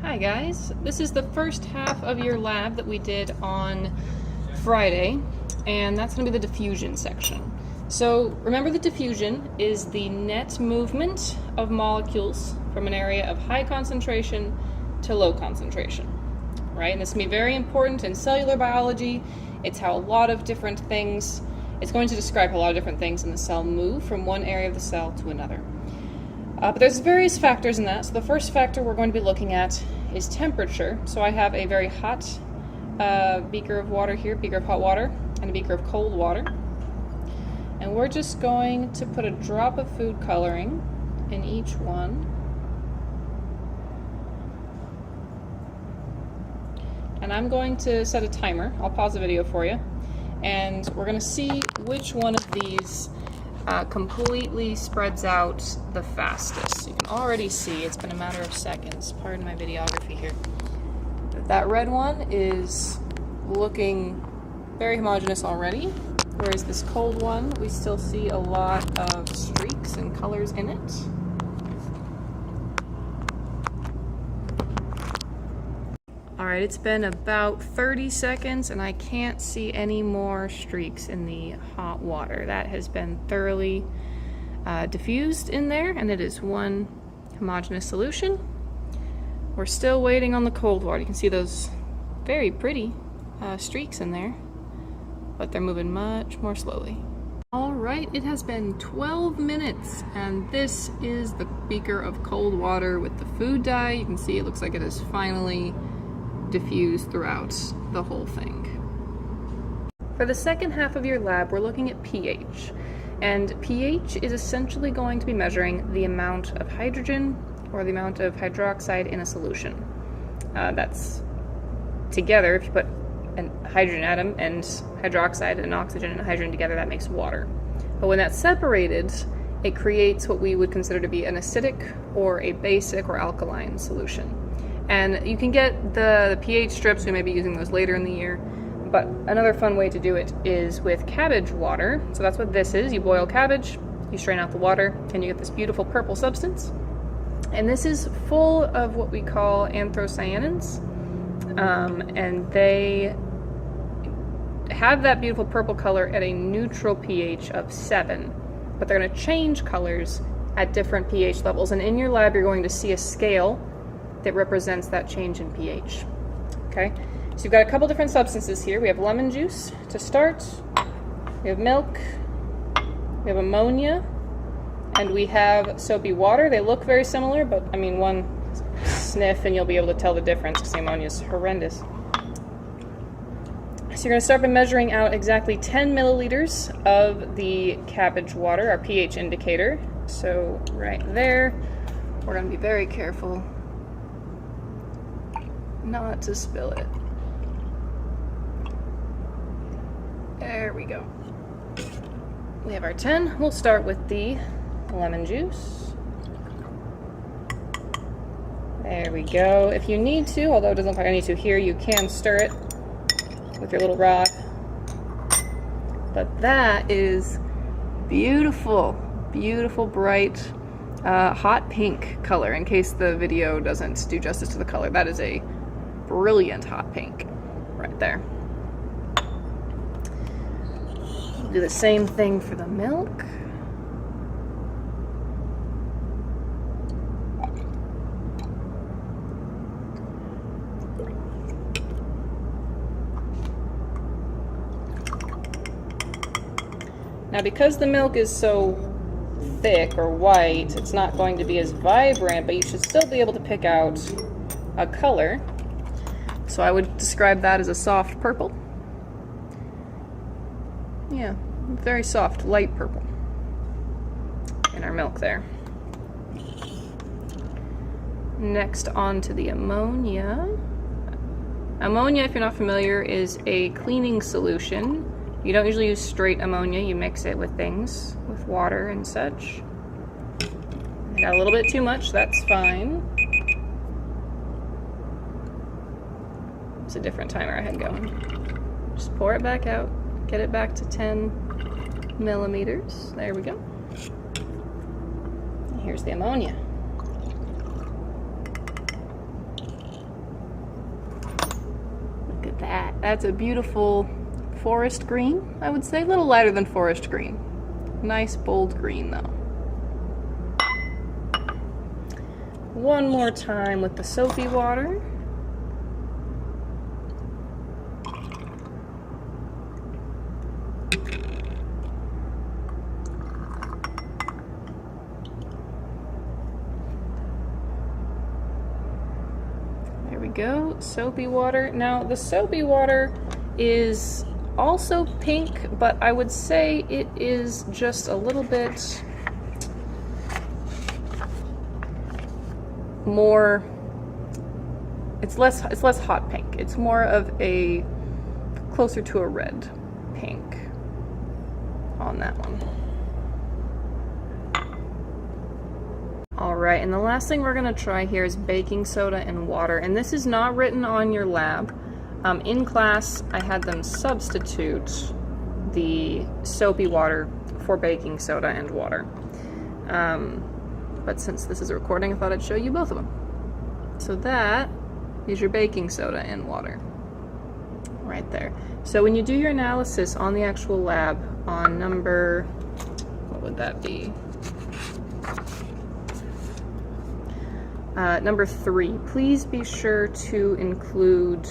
Hi guys, this is the first half of your lab that we did on Friday, and that's going to be the diffusion section. So remember that diffusion is the net movement of molecules from an area of high concentration to low concentration, right? And this can be very important in cellular biology. It's how a lot of different things, it's going to describe how a lot of different things in the cell move from one area of the cell to another. But there's various factors in that. So the first factor we're going to be looking at is temperature. So I have a very hot beaker of water here, beaker of hot water, and a beaker of cold water. And we're just going to put a drop of food coloring in each one. And I'm going to set a timer. I'll pause the video for you. And we're going to see which one of these completely spreads out the fastest. You can already see it's been a matter of seconds. Pardon my videography here. That red one is looking very homogeneous already, whereas this cold one, we still see a lot of streaks and colors in it. Alright, it's been about 30 seconds and I can't see any more streaks in the hot water. That has been thoroughly diffused in there, and it is one homogeneous solution. We're still waiting on the cold water. You can see those very pretty streaks in there, but they're moving much more slowly. Alright, it has been 12 minutes and this is the beaker of cold water with the food dye. You can see it looks like it is finally diffuse throughout the whole thing. For the second half of your lab, we're looking at pH. And pH is essentially going to be measuring the amount of hydrogen or the amount of hydroxide in a solution. That's together, if you put a hydrogen atom and hydroxide and oxygen and hydrogen together, that makes water. But when that's separated, it creates what we would consider to be an acidic or a basic or alkaline solution. And you can get the pH strips, we may be using those later in the year, but another fun way to do it is with cabbage water. So that's what this is. You boil cabbage, you strain out the water, and you get this beautiful purple substance. And this is full of what we call anthocyanins, and they have that beautiful purple color at a neutral pH of 7, but they're going to change colors at different pH levels. And in your lab, you're going to see a scale that represents that change in pH. Okay, so you've got a couple different substances here. We have lemon juice to start, we have milk, we have ammonia, and we have soapy water. They look very similar, but I mean, one sniff and you'll be able to tell the difference because the ammonia is horrendous. So you're going to start by measuring out exactly 10 milliliters of the cabbage water, our pH indicator. So right there, we're going to be very careful not to spill it. There we go. We have our 10. We'll start with the lemon juice. There we go. If you need to, although it doesn't look like I need to here, you can stir it with your little rod. But that is beautiful, beautiful, bright, hot pink color. In case the video doesn't do justice to the color, that is a brilliant hot pink right there. We'll do the same thing for the milk. Now, because the milk is so thick or white, it's not going to be as vibrant, but you should still be able to pick out a color. So I would describe that as a soft purple. Yeah, very soft, light purple in our milk there. Next, on to the ammonia. Ammonia, if you're not familiar, is a cleaning solution. You don't usually use straight ammonia, you mix it with things, with water and such. I got a little bit too much, that's fine. It's a different timer I had going. Just pour it back out, get it back to 10 millimeters. There we go. And here's the ammonia. That's a beautiful forest green, I would say. A little lighter than forest green. Nice bold green though. One more time with the soapy water. There we go, soapy water. Now the soapy water is also pink, but I would say it is just a little bit more, it's less hot pink. It's more of a, closer to a red pink on that one. All right, and the last thing we're gonna try here is baking soda and water, and this is not written on your lab. In class, I had them substitute the soapy water for baking soda and water. But since this is a recording, I thought I'd show you both of them. So that is your baking soda and water, right there. So when you do your analysis on the actual lab, on number, what would that be? Number 3, please be sure to include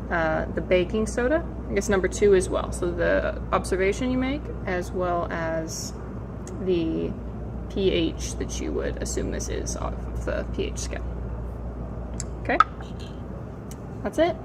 the baking soda, I guess number 2 as well. So the observation you make, as well as the pH that you would assume this is off of the pH scale. Okay, that's it.